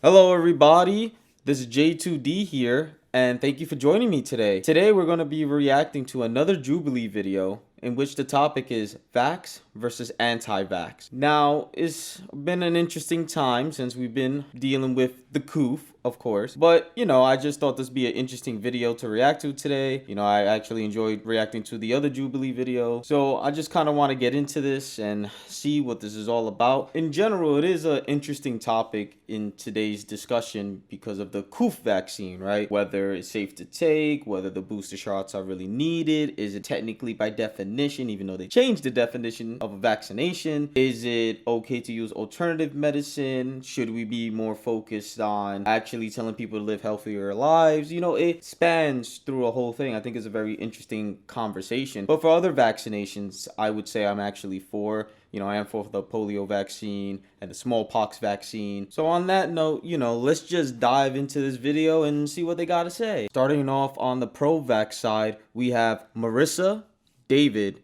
Hello everybody, this is J2D here, and thank you for joining me today. Today we're going to be reacting to another Jubilee video in which the topic is vax versus anti-vax. Now, it's been an interesting time since we've been dealing with the coof, of course, but I just thought this would be an interesting video to react to today. I actually enjoyed reacting to the other Jubilee video, so I just kind of want to get into this and see what this is all about. In general, it is an interesting topic in today's discussion because of the coof vaccine, right? Whether it's safe to take, whether the booster shots are really needed, is it technically by definition, even though they changed the definition of a vaccination, is it okay to use alternative medicine? Should we be more focused on actually telling people to live healthier lives? It spans through a whole thing. I think it's a very interesting conversation. But for other vaccinations, I would say I'm actually for. I am for the polio vaccine and the smallpox vaccine. So on that note, let's just dive into this video and see what they got to say. Starting off on the pro-vax side, we have Marissa, David,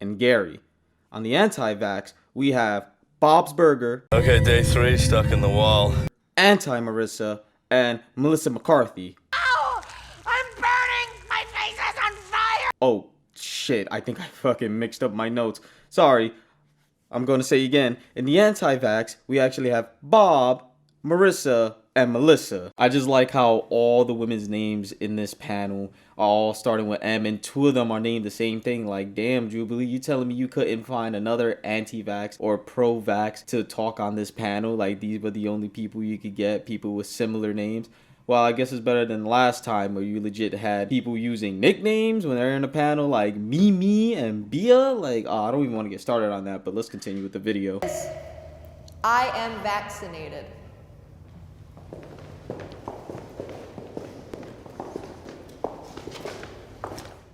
and Gary. On the anti-vax, we have Bob's Burger. Okay, day 3, stuck in the wall. Anti-Marissa, and Melissa McCarthy. Oh, I'm burning! My face is on fire! Oh, shit, I think I fucking mixed up my notes. Sorry. I'm going to say again, in the anti-vax, we actually have Bob, Marissa, and Melissa. I just like how all the women's names in this panel are all starting with M, and 2 of them are named the same thing. Like, damn, Jubilee, you telling me you couldn't find another anti-vax or pro-vax to talk on this panel? Like, these were the only people you could get, people with similar names. Well, I guess it's better than last time where you legit had people using nicknames when they're in a panel, like Mimi and Bia. Like, oh, I don't even want to get started on that, but let's continue with the video. I am vaccinated.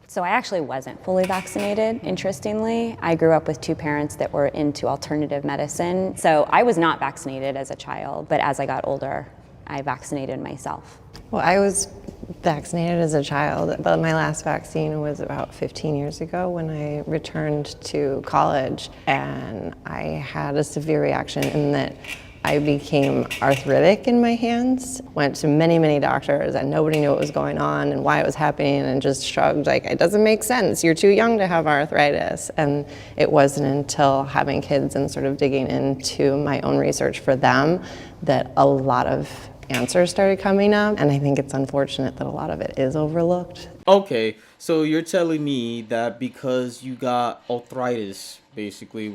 So I actually wasn't fully vaccinated, interestingly. I grew up with 2 parents that were into alternative medicine. So I was not vaccinated as a child, but as I got older, I vaccinated myself. Well, I was vaccinated as a child, but my last vaccine was about 15 years ago when I returned to college, and I had a severe reaction in that I became arthritic in my hands. Went to many, many doctors and nobody knew what was going on and why it was happening, and just shrugged like, it doesn't make sense, you're too young to have arthritis. And it wasn't until having kids and sort of digging into my own research for them that a lot of answers started coming up, and I think it's unfortunate that a lot of it is overlooked. Okay, so you're telling me that because you got arthritis, basically,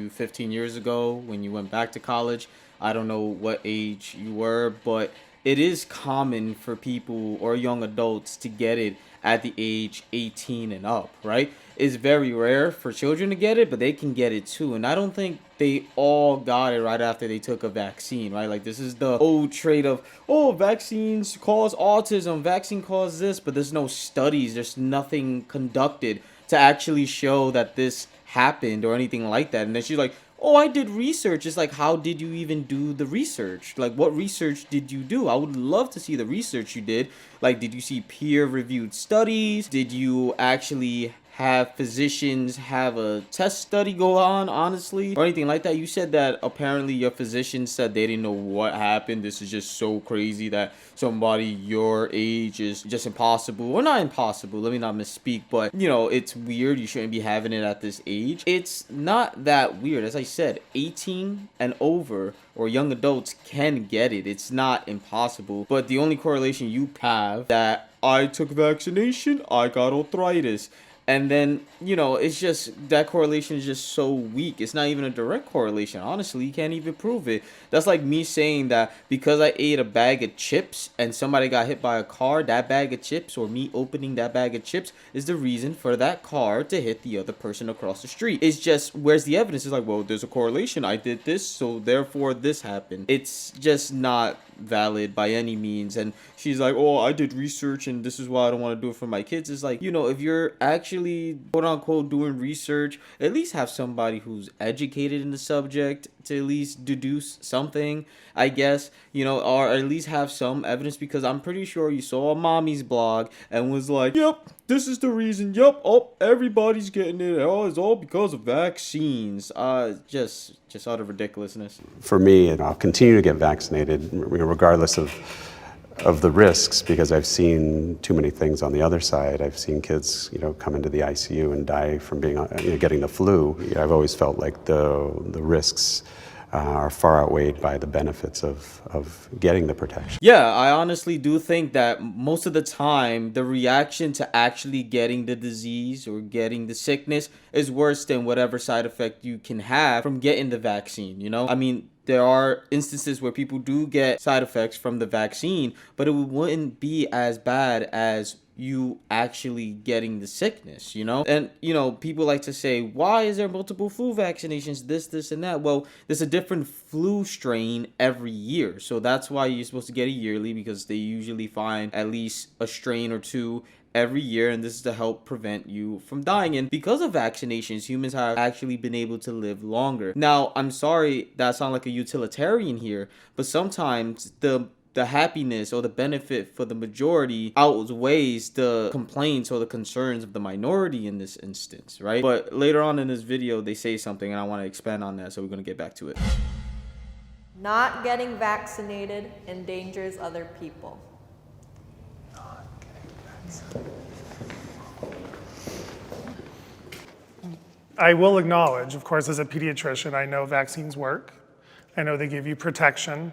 15 years ago, when you went back to college, I don't know what age you were, but it is common for people or young adults to get it at the age 18 and up, right? It's very rare for children to get it, but they can get it too. And I don't think they all got it right after they took a vaccine, right? Like, this is the old trait of, oh, vaccines cause autism, vaccine causes this, but there's no studies, there's nothing conducted to actually show that this happened or anything like that. And then she's like, oh, I did research. It's like, how did you even do the research? Like, what research did you do? I would love to see the research you did. Like, did you see peer-reviewed studies? Did you actually have physicians have a test study go on, honestly, or anything like that? You said that apparently your physician said they didn't know what happened. This is just so crazy that somebody your age is just impossible, or not impossible, let me not misspeak, but it's weird. You shouldn't be having it at this age. It's not that weird. As I said, 18 and over or young adults can get it. It's not impossible, but the only correlation you have that I took vaccination, I got arthritis. And then, it's just, that correlation is just so weak. It's not even a direct correlation. Honestly, you can't even prove it. That's like me saying that because I ate a bag of chips and somebody got hit by a car, that bag of chips, or me opening that bag of chips, is the reason for that car to hit the other person across the street. It's just, where's the evidence? It's like, well, there's a correlation. I did this, so therefore this happened. It's just not valid by any means. And she's like, oh, I did research and this is why I don't want to do it for my kids. It's like, if you're actually quote unquote doing research, at least have somebody who's educated in the subject to at least deduce something, I guess, you know, or at least have some evidence, because I'm pretty sure you saw a mommy's blog and was like, yep, this is the reason. Yep, oh, everybody's getting it. Oh, it's all because of vaccines. Just utter ridiculousness. For me, and I'll continue to get vaccinated regardless of the risks, because I've seen too many things on the other side. I've seen kids, you know, come into the ICU and die from being, you know, getting the flu. I've always felt like the risks are far outweighed by the benefits of getting the protection. Yeah, I honestly do think that most of the time, the reaction to actually getting the disease or getting the sickness is worse than whatever side effect you can have from getting the vaccine, you know? I mean, there are instances where people do get side effects from the vaccine, but it wouldn't be as bad as you actually getting the sickness, you know? And, you know, people like to say, why is there multiple flu vaccinations, this, and that? Well, there's a different flu strain every year. So that's why you're supposed to get a yearly, because they usually find at least a strain or two every year, and this is to help prevent you from dying. And because of vaccinations, humans have actually been able to live longer. Now, I'm sorry that sounds like a utilitarian here, but sometimes the happiness or the benefit for the majority outweighs the complaints or the concerns of the minority in this instance, right? But later on in this video, they say something, and I want to expand on that, so we're going to get back to it. Not getting vaccinated endangers other people. I will acknowledge, of course, as a pediatrician, I know vaccines work. I know they give you protection.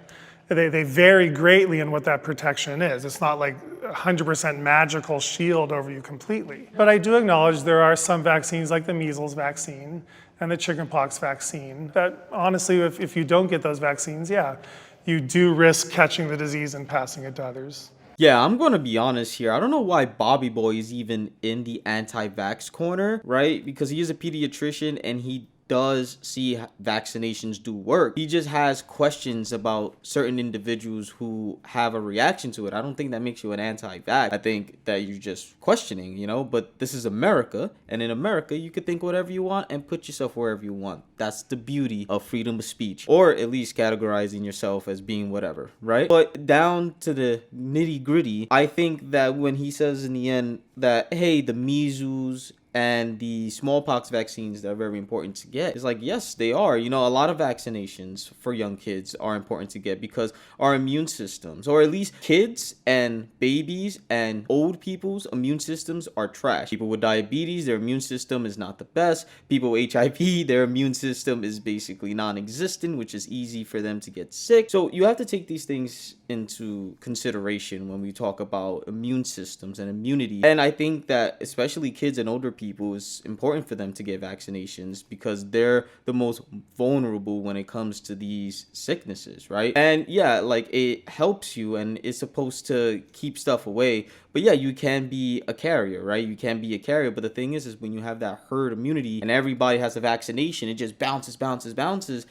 They vary greatly in what that protection is. It's not like 100% magical shield over you completely. But I do acknowledge there are some vaccines like the measles vaccine and the chickenpox vaccine that honestly, if you don't get those vaccines, yeah, you do risk catching the disease and passing it to others. Yeah, I'm going to be honest here. I don't know why Bobby Boy is even in the anti-vax corner, right? Because he is a pediatrician and he does see vaccinations do work. He just has questions about certain individuals who have a reaction to it. I don't think that makes you an anti-vax. I think that you're just questioning, you know, but this is America, and in America, you could think whatever you want and put yourself wherever you want. That's the beauty of freedom of speech, or at least categorizing yourself as being whatever, right? But down to the nitty gritty, I think that when he says in the end that, hey, the measles and the smallpox vaccines that are very important to get, it's like, yes, they are. You know, a lot of vaccinations for young kids are important to get because our immune systems, or at least kids and babies and old people's immune systems, are trash. People with diabetes, their immune system is not the best. People with HIV, their immune system is basically non-existent, which is easy for them to get sick. So you have to take these things into consideration when we talk about immune systems and immunity. And I think that especially kids and older people, it's important for them to get vaccinations because they're the most vulnerable when it comes to these sicknesses, right? And yeah, like, it helps you and it's supposed to keep stuff away. But yeah, you can be a carrier, right? You can be a carrier. But the thing is when you have that herd immunity and everybody has a vaccination, it just bounces,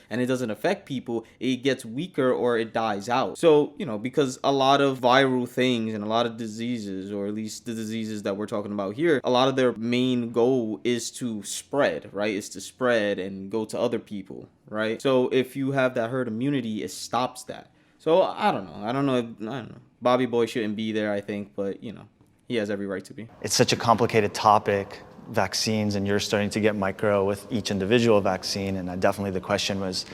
and it doesn't affect people. It gets weaker or it dies out. So, you know, because a lot of viral things and a lot of diseases, or at least the diseases that we're talking about here, a lot of their main goal is to spread, right? Is to spread and go to other people, right? So if you have that herd immunity, it stops that. So I don't know. Bobby Boy shouldn't be there, I think, but you know, he has every right to be. It's such a complicated topic, vaccines, and you're starting to get micro with each individual vaccine. And definitely the question was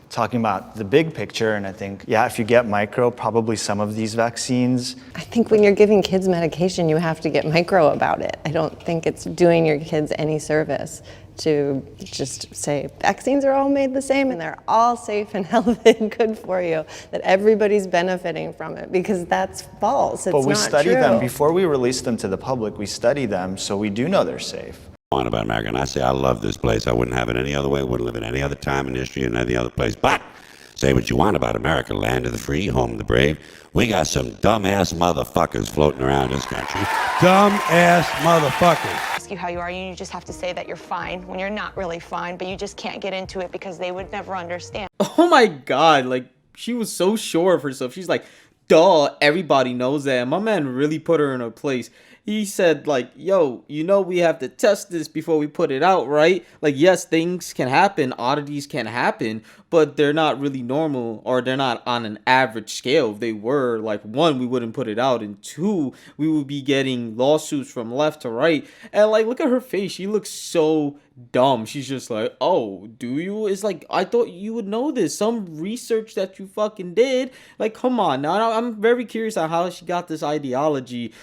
talking about the big picture. And I think, yeah, if you get micro, probably some of these vaccines. I think when you're giving kids medication, you have to get micro about it. I don't think it's doing your kids any service to just say vaccines are all made the same and they're all safe and healthy and good for you, that everybody's benefiting from it, because that's false. It's but we not study true. them before we release them to the public. We study them so we do know they're safe. On about America, and I say I love this place. I wouldn't have it any other way. Wouldn't live in any other time in history in any other place. But say what you want about America, land of the free, home of the brave. We got some dumbass motherfuckers floating around this country. Dumbass motherfuckers. Ask you how you are, and you just have to say that you're fine when you're not really fine, but you just can't get into it because they would never understand. Oh my God, like, she was so sure of herself. She's like, duh, everybody knows that. And my man really put her in her place. he said like, yo, we have to test this before we put it out, right? Like, yes, things can happen, oddities can happen, but they're not really normal, or they're not on an average scale. If they were, like, one, we wouldn't put it out, and two, we would be getting lawsuits from left to right. And like, look at her face, she looks so dumb. She's just like, oh, do you? It's like, I thought you would know this, some research that you fucking did. Like, come on. Now I'm very curious on how she got this ideology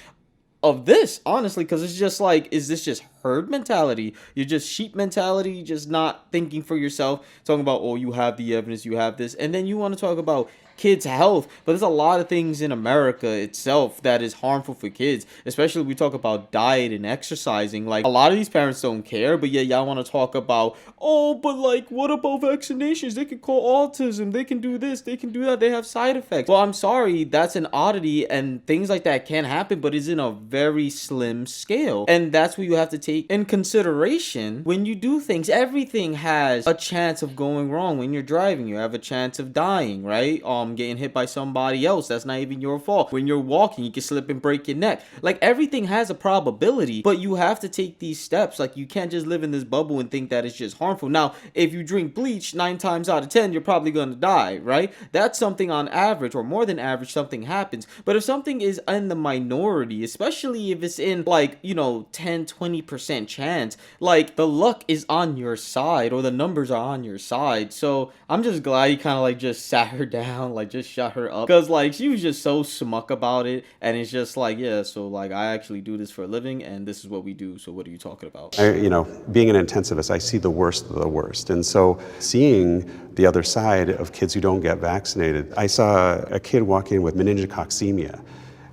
of this, honestly, because it's just like, is this just herd mentality? You're just sheep mentality, just not thinking for yourself, talking about, oh, you have the evidence, you have this, and then you want to talk about kids' health. But there's a lot of things in America itself that is harmful for kids, especially when we talk about diet and exercising. Like, a lot of these parents don't care, but yet y'all want to talk about, oh, but like, what about vaccinations? They can call autism, they can do this, they can do that, they have side effects. Well, I'm sorry, that's an oddity, and things like that can happen, but it's in a very slim scale. And that's what you have to take in consideration when you do things. Everything has a chance of going wrong. When you're driving, you have a chance of dying, right? Getting hit by somebody else that's not even your fault. When you're walking, you can slip and break your neck. Like, everything has a probability, but you have to take these steps. Like, you can't just live in this bubble and think that it's just harmful. Now, if you drink bleach 9 times out of 10, you're probably going to die, right? That's something on average, or more than average, something happens. But if something is in the minority, especially if it's in like, 10-20% chance, like, the luck is on your side, or the numbers are on your side. So I'm just glad he kind of like just sat her down, like just shut her up, because like she was just so smuck about it. And it's just like, yeah, so like, I actually do this for a living, and this is what we do, so what are you talking about? Being an intensivist, I see the worst of the worst. And so seeing the other side of kids who don't get vaccinated, I saw a kid walk in with meningococcemia,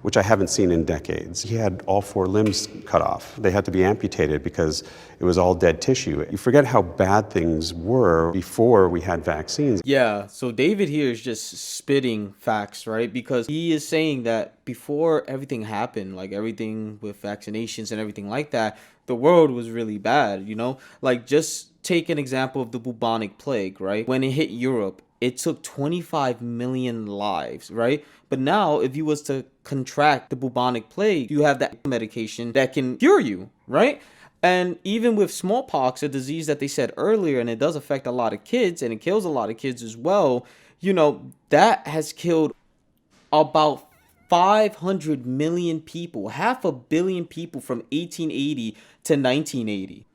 which I haven't seen in decades. He had all 4 limbs cut off. They had to be amputated because it was all dead tissue. You forget how bad things were before we had vaccines. Yeah, so David here is just spitting facts, right? Because he is saying that before everything happened, like everything with vaccinations and everything like that, the world was really bad, Like, just take an example of the bubonic plague, right? When it hit Europe, it took 25 million lives, right? But now, if you was to contract the bubonic plague, you have that medication that can cure you, right? And even with smallpox, a disease that they said earlier, and it does affect a lot of kids, and it kills a lot of kids as well, that has killed about 500 million people, 500 million people from 1880 to 1980.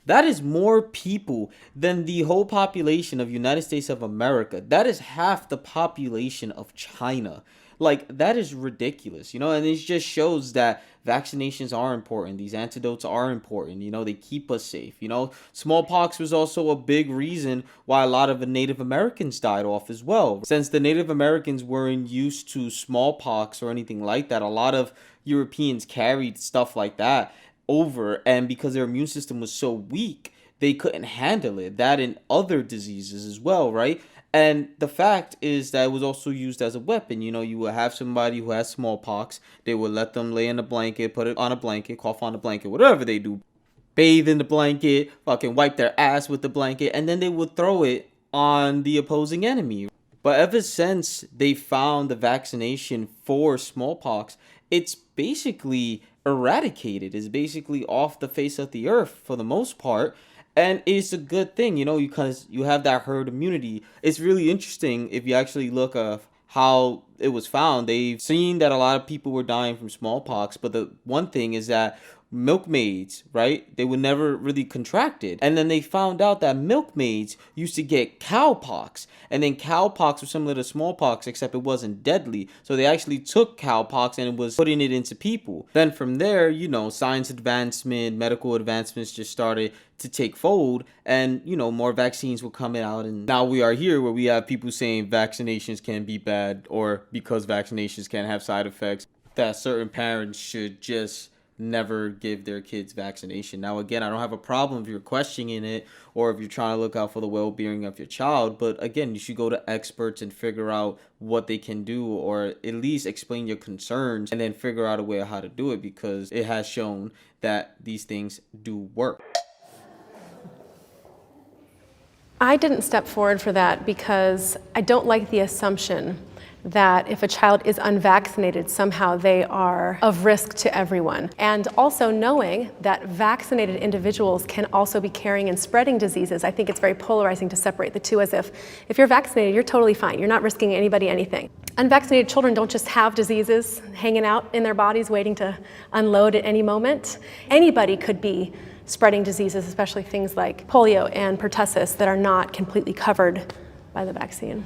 That is more people than the whole population of United States of America. That is half the population of China. Like, that is ridiculous, and it just shows that vaccinations are important. These antidotes are important. They keep us safe. Smallpox was also a big reason why a lot of the Native Americans died off as well. Since the Native Americans weren't used to smallpox or anything like that, a lot of Europeans carried stuff like that over, and because their immune system was so weak, they couldn't handle it. That and other diseases as well, right? And the fact is that it was also used as a weapon. You would have somebody who has smallpox, they would let them lay in a blanket, put it on a blanket, cough on a blanket, whatever they do, bathe in the blanket, fucking wipe their ass with the blanket, and then they would throw it on the opposing enemy. But ever since they found the vaccination for smallpox, it's basically eradicated. It's basically off the face of the earth for the most part. And it's a good thing, because you have that herd immunity. It's really interesting if you actually look at how it was found. They've seen that a lot of people were dying from smallpox, but the one thing is that milkmaids, right? They were never really contracted. And then they found out that milkmaids used to get cowpox. And then cowpox was similar to smallpox, except it wasn't deadly. So they actually took cowpox and it was putting it into people. Then from there, science advancement, medical advancements just started to take fold, and more vaccines were coming out, and now we are here where we have people saying vaccinations can be bad, or because vaccinations can have side effects, that certain parents should just never give their kids vaccination. Now, again, I don't have a problem if you're questioning it or if you're trying to look out for the well-being of your child, but again, you should go to experts and figure out what they can do, or at least explain your concerns and then figure out a way of how to do it, because it has shown that these things do work. I didn't step forward for that because I don't like the assumption that if a child is unvaccinated, somehow they are of risk to everyone. And also knowing that vaccinated individuals can also be carrying and spreading diseases. I think it's very polarizing to separate the two, as if you're vaccinated, you're totally fine. You're not risking anybody anything. Unvaccinated children don't just have diseases hanging out in their bodies waiting to unload at any moment. Anybody could be spreading diseases, especially things like polio and pertussis that are not completely covered by the vaccine.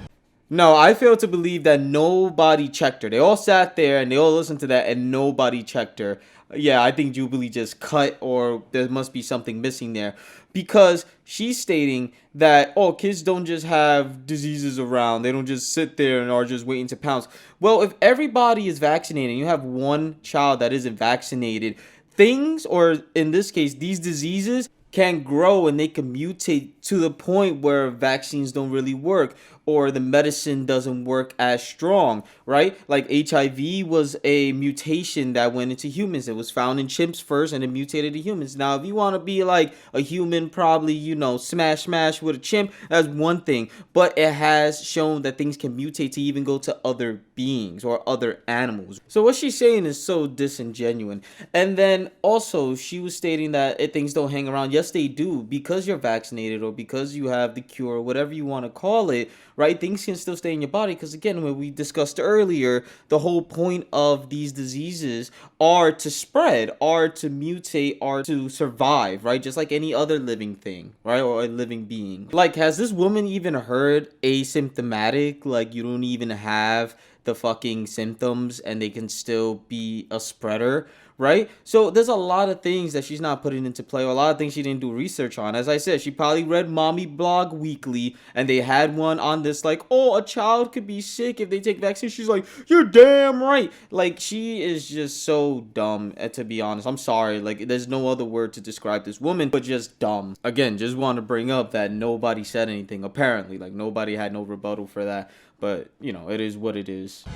No, I fail to believe that nobody checked her. They all sat there and they all listened to that and nobody checked her. Yeah, I think Jubilee just cut, or there must be something missing there, because she's stating that, oh, kids don't just have diseases around. They don't just sit there and are just waiting to pounce. Well, if everybody is vaccinated and you have one child that isn't vaccinated, things, or in this case, these diseases can grow and they can mutate to the point where vaccines don't really work, or the medicine doesn't work as strong, right? Like HIV was a mutation that went into humans. It was found in chimps first and it mutated to humans. Now, if you want to be like a human, probably, smash with a chimp, that's one thing. But it has shown that things can mutate to even go to other beings or other animals. So what she's saying is so disingenuous. And then also she was stating that things don't hang around. Yes, they do, because you're vaccinated or because you have the cure, or whatever you want to call it, right? Things can still stay in your body, because again, when we discussed earlier, the whole point of these diseases are to spread, are to mutate, are to survive, right? Just like any other living thing, right? Or a living being. Like, has this woman even heard asymptomatic? Like, you don't even have the fucking symptoms and they can still be a spreader, right? So there's a lot of things that she's not putting into play, or a lot of things she didn't do research on. As I said, she probably read Mommy Blog Weekly and they had one on this, like, oh, a child could be sick if they take vaccines. She's like, you're damn right. Like, she is just so dumb, to be honest. I'm sorry. Like, there's no other word to describe this woman but just dumb. Again, just want to bring up that nobody said anything, apparently. Like, nobody had no rebuttal for that. But, it is what it is.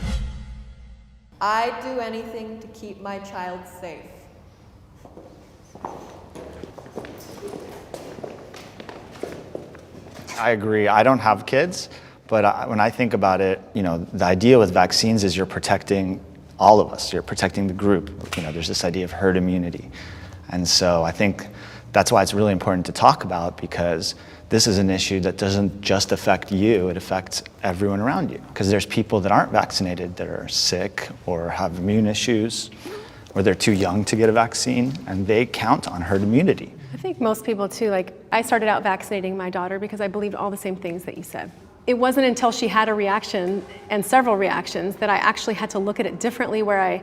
I'd do anything to keep my child safe. I agree. I don't have kids, but when I think about it, the idea with vaccines is you're protecting all of us. You're protecting the group. There's this idea of herd immunity. And so I think that's why it's really important to talk about, because this is an issue that doesn't just affect you, it affects everyone around you. Because there's people that aren't vaccinated that are sick or have immune issues, or they're too young to get a vaccine, and they count on herd immunity. I think most people too, I started out vaccinating my daughter because I believed all the same things that you said. It wasn't until she had a reaction, and several reactions, that I actually had to look at it differently, where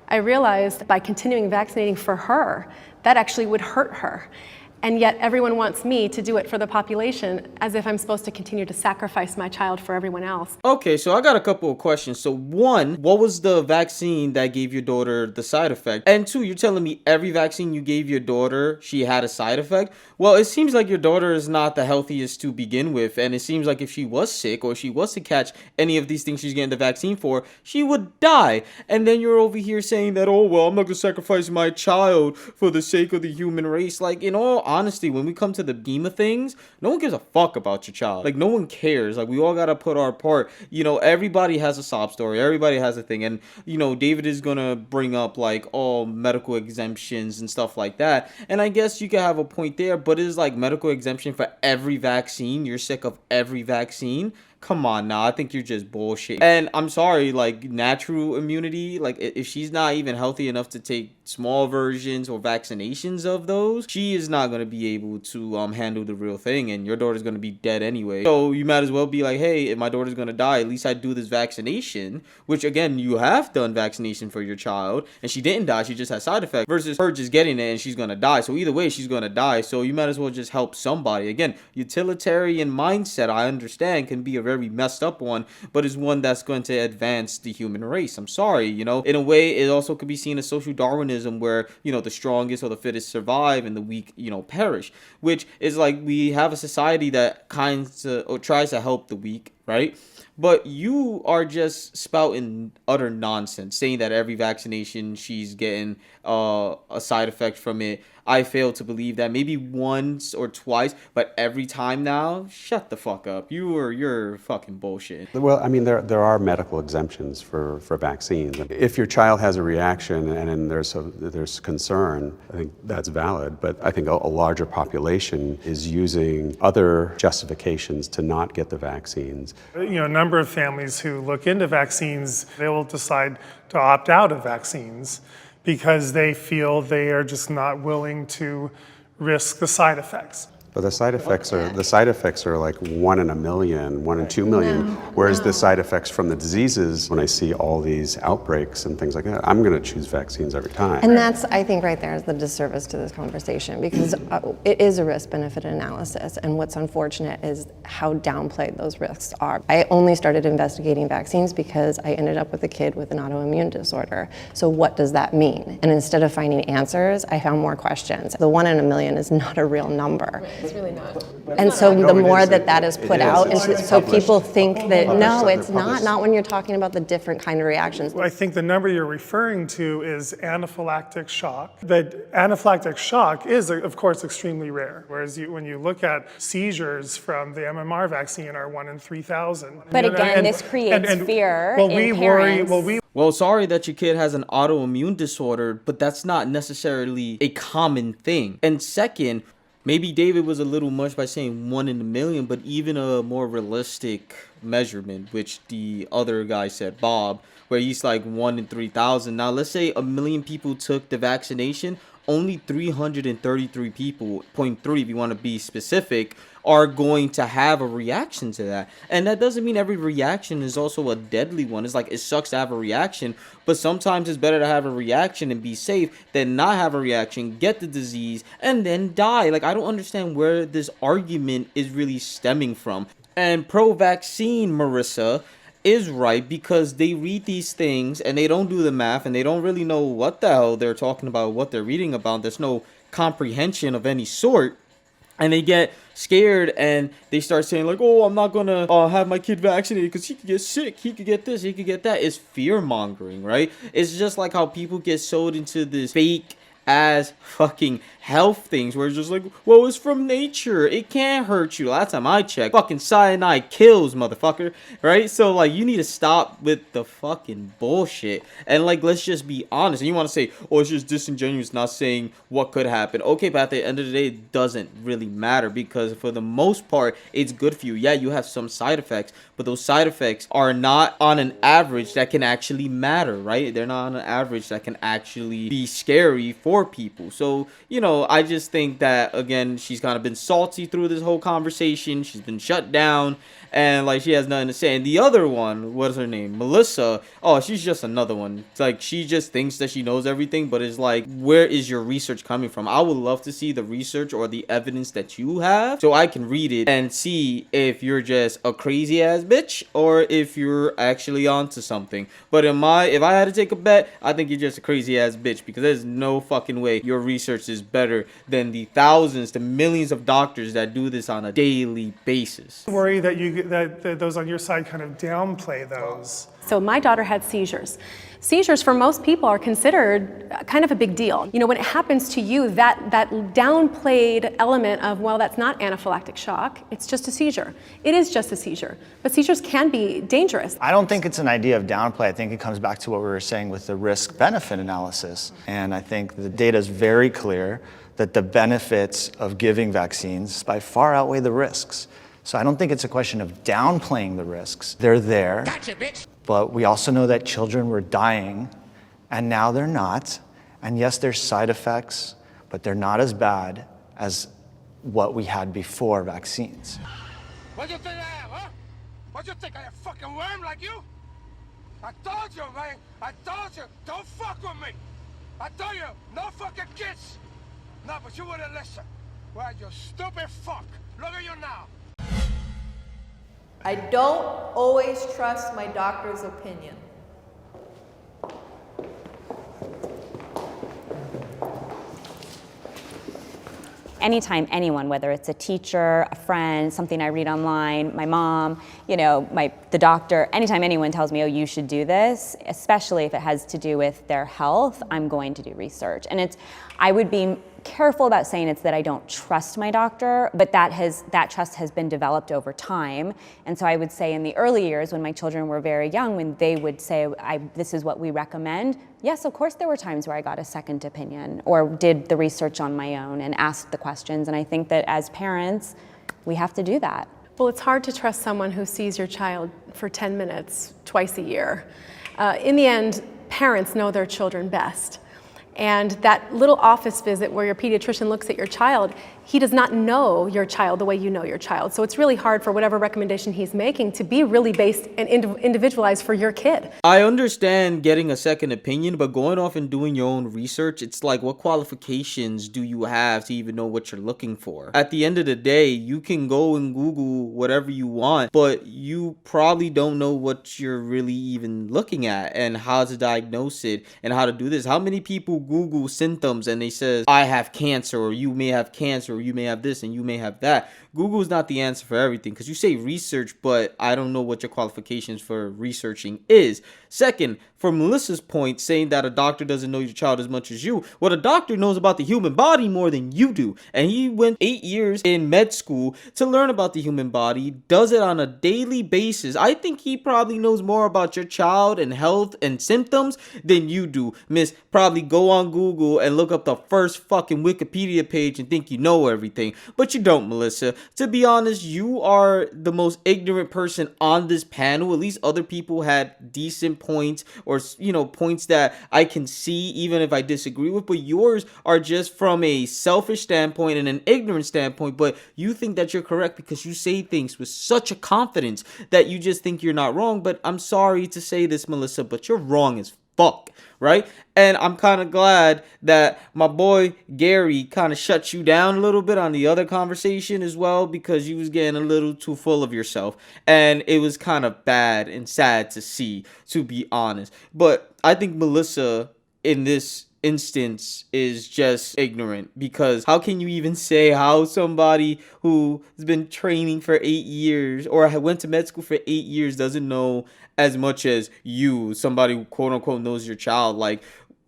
I realized by continuing vaccinating for her, that actually would hurt her. And yet everyone wants me to do it for the population, as if I'm supposed to continue to sacrifice my child for everyone else. Okay, so I got a couple of questions. So one, what was the vaccine that gave your daughter the side effect? And two, you're telling me every vaccine you gave your daughter, she had a side effect? Well, it seems like your daughter is not the healthiest to begin with. And it seems like if she was sick, or if she was to catch any of these things she's getting the vaccine for, she would die. And then you're over here saying that, oh, well, I'm not going to sacrifice my child for the sake of the human race. Like, in all honesty, when we come to the scheme of things, no one gives a fuck about your child. Like, no one cares. Like, we all gotta put our part. Everybody has a sob story. Everybody has a thing. And, David is gonna bring up, like, all medical exemptions and stuff like that. And I guess you could have a point there, but it's like medical exemption for every vaccine. You're sick of every vaccine. Come on now, I think you're just bullshit. And I'm sorry, like, natural immunity, like, if she's not even healthy enough to take small versions or vaccinations of those, she is not going to be able to handle the real thing, and your daughter's going to be dead anyway. So you might as well be like, hey, if my daughter's going to die, at least I do this vaccination, which, again, you have done vaccination for your child, and she didn't die, she just had side effects, versus her just getting it and she's going to die. So either way, she's going to die. So you might as well just help somebody. Again, utilitarian mindset, I understand, can be a very messed up one, but is one that's going to advance the human race. I'm sorry, in a way, it also could be seen as social Darwinism, where, the strongest or the fittest survive and the weak, perish, which is like we have a society that tries to help the weak, right? But you are just spouting utter nonsense, saying that every vaccination she's getting a side effect from it. I fail to believe that. Maybe once or twice, but every time now, shut the fuck up. You're fucking bullshit. Well, I mean, there are medical exemptions for vaccines. If your child has a reaction and then there's concern, I think that's valid. But I think a larger population is using other justifications to not get the vaccines. You know, a number of families who look into vaccines, they will decide to opt out of vaccines because they feel they are just not willing to risk the side effects. But the side effects are like 1 in a million, 1 in 2 million. Whereas the side effects from the diseases, when I see all these outbreaks and things like that, I'm going to choose vaccines every time. And that's, I think, right there is the disservice to this conversation, because it is a risk-benefit analysis, and what's unfortunate is how downplayed those risks are. I only started investigating vaccines because I ended up with a kid with an autoimmune disorder. So what does that mean? And instead of finding answers, I found more questions. The 1 in a million is not a real number. It's really not. And so the more that is put out, so people think that, no, it's not when you're talking about the different kind of reactions. I think the number you're referring to is anaphylactic shock. That anaphylactic shock is, of course, extremely rare. Whereas when you look at seizures from the MMR vaccine are 1 in 3,000. But again, this creates fear in parents. Well, sorry that your kid has an autoimmune disorder, but that's not necessarily a common thing. And second, maybe David was a little much by saying 1 in a million, but even a more realistic measurement, which the other guy said, Bob, where he's like 1 in 3,000. Now, let's say 1 million people took the vaccination. Only 333 people, 0.3 if you want to be specific, are going to have a reaction to that. And that doesn't mean every reaction is also a deadly one. It's like, it sucks to have a reaction, but sometimes it's better to have a reaction and be safe than not have a reaction, get the disease, and then die. Like, I don't understand where this argument is really stemming from. And pro-vaccine, Marissa, is right, because they read these things and they don't do the math and they don't really know what the hell they're talking about, what they're reading about. There's no comprehension of any sort. And they get scared and they start saying like, oh, I'm not gonna have my kid vaccinated because he could get sick, he could get this, he could get that. It's fear mongering, right? It's just like how people get sold into this fake as fucking health things where it's just like, well, it's from nature, it can't hurt you. Last time I checked, fucking cyanide kills, motherfucker, right? So like, you need to stop with the fucking bullshit and like, let's just be honest. And you want to say, oh, it's just disingenuous not saying what could happen. Okay, but at the end of the day, it doesn't really matter, because for the most part, it's good for you. Yeah, you have some side effects, but those side effects are not on an average that can actually matter, right? They're not on an average that can actually be scary for people. So, you know, I just think that, again, she's kind of been salty through this whole conversation. She's been shut down and like, she has nothing to say. And the other one, what's her name? Melissa. Oh, she's just another one. It's like, she just thinks that she knows everything, but it's like, where is your research coming from? I would love to see the research or the evidence that you have so I can read it and see if you're just a crazy ass bitch or if you're actually onto something. But if I had to take a bet, I think you're just a crazy ass bitch, because there's no fucking way your research is better than the thousands to millions of doctors that do this on a daily basis. Worry that those on your side kind of downplay those. So my daughter had seizures. Seizures for most people are considered kind of a big deal. You know, when it happens to you, that downplayed element of, well, that's not anaphylactic shock, it's just a seizure. It is just a seizure, but seizures can be dangerous. I don't think it's an idea of downplay. I think it comes back to what we were saying with the risk-benefit analysis. And I think the data is very clear that the benefits of giving vaccines by far outweigh the risks. So I don't think it's a question of downplaying the risks. They're there. Gotcha, bitch. But we also know that children were dying, and now they're not. And yes, there's side effects, but they're not as bad as what we had before vaccines. What do you think I am, huh? What do you think I am, a fucking worm like you? I told you, man. I told you, don't fuck with me. I told you, no fucking kids. No, but you wouldn't listen. Well, you stupid fuck. Look at you now. I don't always trust my doctor's opinion. anytime anyone, whether it's a teacher, a friend, something I read online, my mom, the doctor, anytime anyone tells me, oh, you should do this, especially if it has to do with their health, I'm going to do research. And I would be careful about saying it's that I don't trust my doctor, but that trust has been developed over time. And so I would say in the early years when my children were very young, when they would say, this is what we recommend, yes, of course there were times where I got a second opinion or did the research on my own and asked the questions. And I think that as parents, we have to do that. Well, it's hard to trust someone who sees your child for 10 minutes twice a year. In the end, parents know their children best. And that little office visit where your pediatrician looks at your child, he does not know your child the way you know your child. So it's really hard for whatever recommendation he's making to be really based and individualized for your kid. I understand getting a second opinion, but going off and doing your own research, it's like, what qualifications do you have to even know what you're looking for? At the end of the day, you can go and Google whatever you want, but you probably don't know what you're really even looking at and how to diagnose it and how to do this. How many people Google symptoms and they says, I have cancer, or you may have cancer, or you may have this and you may have that? Google's not the answer for everything, because you say research, but I don't know what your qualifications for researching is. Second, for Melissa's point, saying that a doctor doesn't know your child as much as you, well, a doctor knows about the human body more than you do. And he went 8 years in med school to learn about the human body, does it on a daily basis. I think he probably knows more about your child and health and symptoms than you do, miss. Probably go on Google and look up the first fucking Wikipedia page and think you know everything. But you don't, Melissa. To be honest, you are the most ignorant person on this panel. At least other people had decent points, or points that I can see even if I disagree with, but yours are just from a selfish standpoint and an ignorant standpoint. But you think that you're correct because you say things with such a confidence that you just think you're not wrong. But I'm sorry to say this, Melissa, but you're wrong as fuck, right? And I'm kind of glad that my boy Gary kind of shut you down a little bit on the other conversation as well, because you was getting a little too full of yourself, and it was kind of bad and sad to see, to be honest. But I think Melissa in this instance is just ignorant, because how can you even say how somebody who has been training for 8 years or went to med school for 8 years doesn't know as much as you, somebody who quote unquote knows your child? Like,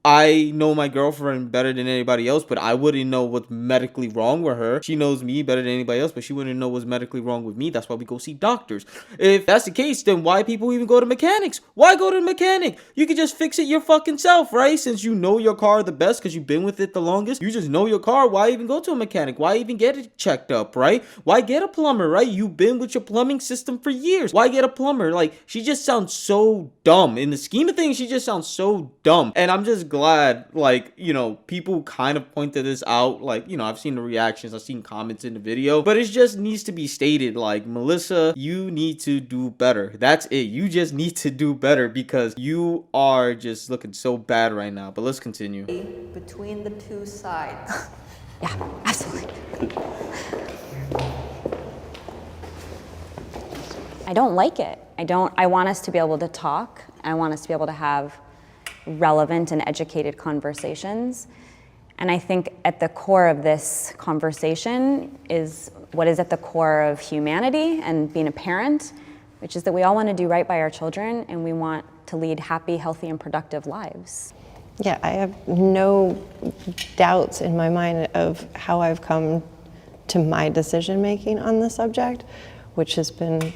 I know my girlfriend better than anybody else, but I wouldn't know what's medically wrong with her. She knows me better than anybody else, but she wouldn't know what's medically wrong with me. That's why we go see doctors. If that's the case, then why people even go to mechanics? Why go to a mechanic? You could just fix it your fucking self, right? Since you know your car the best because you've been with it the longest, you just know your car. Why even go to a mechanic? Why even get it checked up, right? Why get a plumber, right? You've been with your plumbing system for years. Why get a plumber? Like, she just sounds so dumb. In the scheme of things, she just sounds so dumb. And I'm just glad, like, people kind of pointed this out. Like, I've seen the reactions, I've seen comments in the video, but it just needs to be stated, like, Melissa, you need to do better. That's it. You just need to do better, because you are just looking so bad right now. But let's continue. Between the two sides. Yeah, absolutely. I don't like it. I want us to be able to talk. I want us to be able to have relevant and educated conversations. And I think at the core of this conversation is what is at the core of humanity and being a parent, which is that we all want to do right by our children, and we want to lead happy, healthy, and productive lives. Yeah, I have no doubts in my mind of how I've come to my decision making on the subject, which has been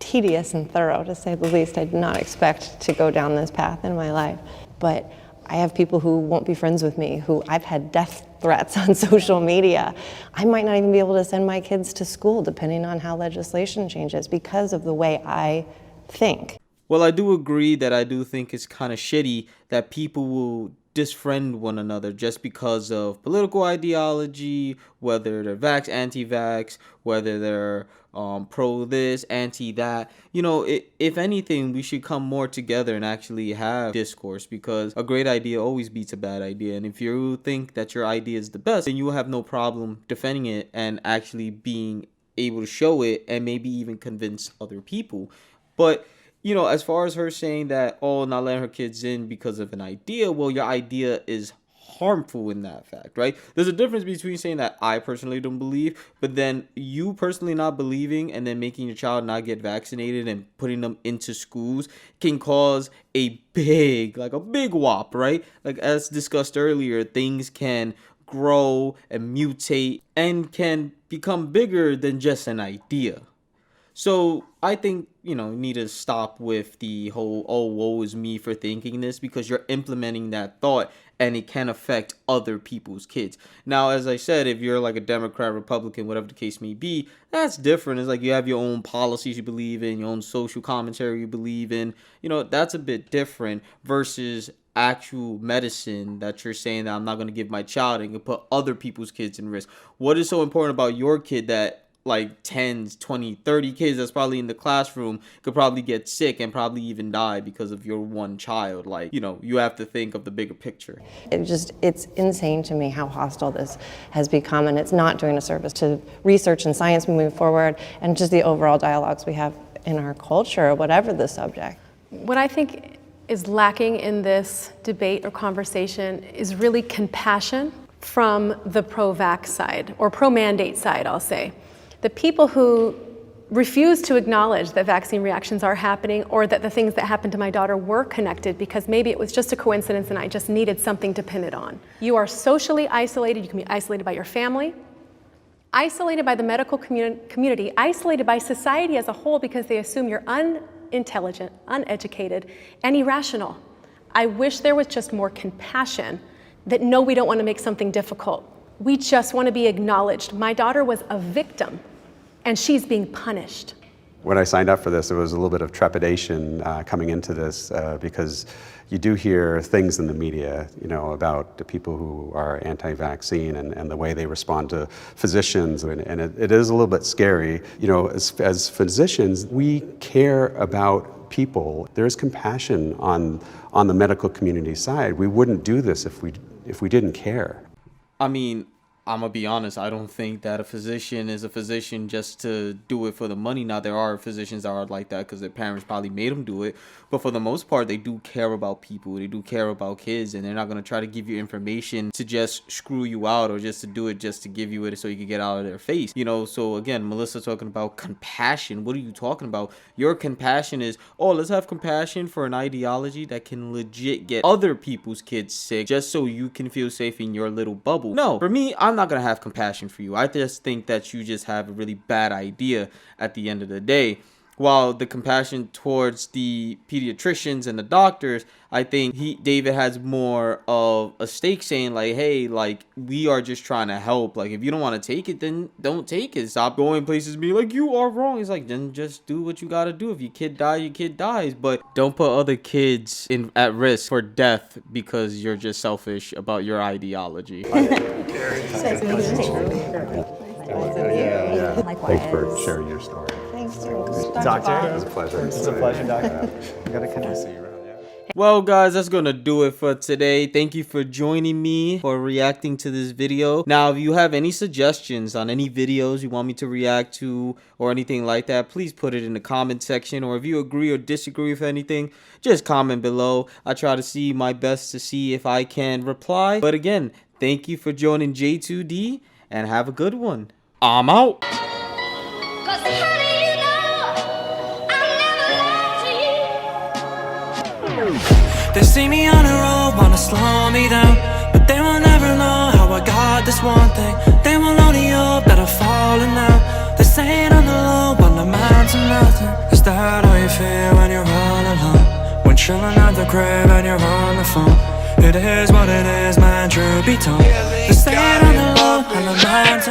tedious and thorough, to say the least. I did not expect to go down this path in my life. But I have people who won't be friends with me, who I've had death threats on social media. I might not even be able to send my kids to school, depending on how legislation changes, because of the way I think. Well, I do agree that I do think it's kind of shitty that people will disfriend one another just because of political ideology, whether they're vax, anti-vax, whether they're pro this, anti that. If anything, we should come more together and actually have discourse, because a great idea always beats a bad idea. And if you think that your idea is the best, then you will have no problem defending it and actually being able to show it and maybe even convince other people. But as far as her saying that, not letting her kids in because of an idea, well, your idea is harmful in that fact, right? There's a difference between saying that I personally don't believe, but then you personally not believing and then making your child not get vaccinated and putting them into schools can cause a big whop, right? Like as discussed earlier, things can grow and mutate and can become bigger than just an idea. So I think, you need to stop with the whole, oh, woe is me for thinking this, because you're implementing that thought and it can affect other people's kids. Now, as I said, if you're like a Democrat, Republican, whatever the case may be, that's different. It's like you have your own policies you believe in, your own social commentary you believe in. That's a bit different versus actual medicine that you're saying that I'm not going to give my child and can put other people's kids in risk. What is so important about your kid that like 10, 20, 30 kids that's probably in the classroom could probably get sick and probably even die because of your one child? Like, you have to think of the bigger picture. It's insane to me how hostile this has become, and it's not doing a service to research and science moving forward and just the overall dialogues we have in our culture, whatever the subject. What I think is lacking in this debate or conversation is really compassion from the pro-vax side, or pro-mandate side, I'll say. The people who refuse to acknowledge that vaccine reactions are happening, or that the things that happened to my daughter were connected because maybe it was just a coincidence and I just needed something to pin it on. You are socially isolated. You can be isolated by your family, isolated by the medical community, isolated by society as a whole because they assume you're unintelligent, uneducated, and irrational. I wish there was just more compassion that no, we don't want to make something difficult. We just want to be acknowledged. My daughter was a victim, and she's being punished. When I signed up for this, there was a little bit of trepidation coming into this because you do hear things in the media, about the people who are anti-vaccine and the way they respond to physicians, and it is a little bit scary. As physicians, we care about people. There's compassion on the medical community side. We wouldn't do this if we didn't care. I mean, I'm going to be honest, I don't think that a physician is a physician just to do it for the money. Now, there are physicians that are like that because their parents probably made them do it. But for the most part, they do care about people. They do care about kids. And they're not going to try to give you information to just screw you out or just to do it just to give you it so you can get out of their face. So again, Melissa talking about compassion. What are you talking about? Your compassion is, oh, let's have compassion for an ideology that can legit get other people's kids sick just so you can feel safe in your little bubble. No, for me, I'm not going to have compassion for you. I just think that you just have a really bad idea at the end of the day. While the compassion towards the pediatricians and the doctors, I think David has more of a stake saying like, hey, like, we are just trying to help. Like, if you don't want to take it, then don't take it. Stop going places and being like, you are wrong. It's like, then just do what you got to do. If your kid dies, your kid dies. But don't put other kids at risk for death because you're just selfish about your ideology. Thanks for sharing your story. Doctor, It's a pleasure. It's a pleasure, Doctor. We gotta kind of see you around. Well, guys, that's gonna do it for today. Thank you for joining me for reacting to this video. Now, if you have any suggestions on any videos you want me to react to or anything like that, please put it in the comment section. Or if you agree or disagree with anything, just comment below. I try to see my best to see if I can reply. But again, thank you for joining J2D and have a good one. I'm out. They see me on a road, wanna slow me down, but they will never know how I got this one thing. They will only hope that I'm falling now. They're saying on the low, but the mountain nothing. Is that how you feel when you're all alone? When chilling at the crib and you're on the phone? It is what it is, man, truth be told. They're saying on the low, and the mountain